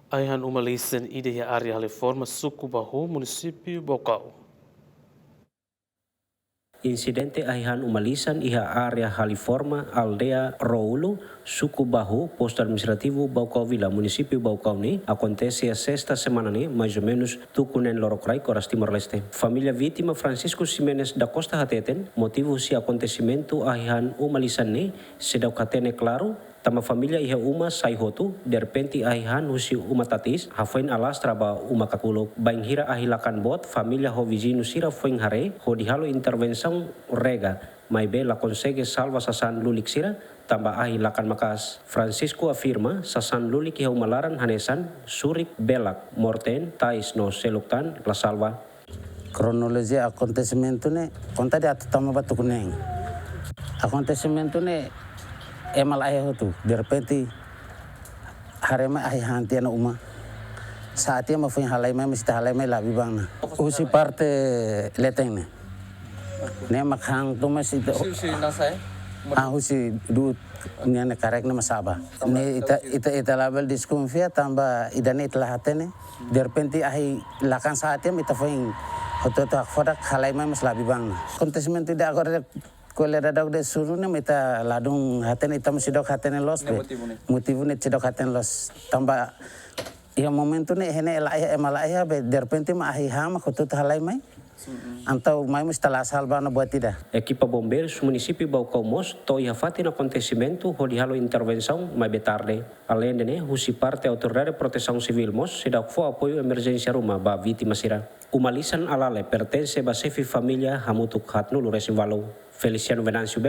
Aihan umalisan ide área reforma Sucubahu, município Bocau. Incidente aihan umalisan iha area Haliforma, aldea Roulo, Sucubahu, posto administrativo Baucau Vila, município Baucau ni, acontece a sexta semana ni, mais ou menos, tukunen Lorocrai, Coras Timor-Leste. Família vítima Francisco Ximenes da Costa Hateten, motivo si acontecimento aihan umalisan ni, sedau katene claro, tama família iha uma sai hotu, de repente aihan husi uma tatis, hafain alastra ba uma kakulo, bain hira ahilakan bot, família ho vizino sira foin hare, ho dihalo intervenção rega, mai be la consegue salva sasan lulik sira, tamba ahilakan makas. Francisco afirma, sasan lulik iha umalaran hanesan, surik belak, morten, tais no seluktan, la salva. Kronologi acontecimento ne, conta de atama batukuneng. Acontecimento ne, emal ayah tu, de repente harema ayah hanti na uma. Saat ia mafui halai mai mesti halai mai labi bang na. Usi parte leteng ne. Ne makhang tu mesti itu. Usi nasai. Usi du ne karek na masaba. Ne ita label desconfia tamba idane itlah hatene. De repente ahi lakan saat ia ita fui hoto tak fodak halai mai mas labi bang na. Acontecimento de agora Kole dadak de surune mita ladung haten itam sidok haten los be. Motivo ne sidok haten los tamba ia momento ne hene elaya emalaya be de repente ma ahi hama khutut halai mai. Antau mai mustala salvana buat tidak. Equipa bombeiros município Baucau Mos to ia fati no acontecimento ho dihalo intervenção mai betarde. Além de ne husi parte autoridade de proteção civil Mos sedak fo apoio emergência rumah ba vítima sira. Umalisan alale pertence ba sefi família hamutuk hatnu lures Feliciano Venancio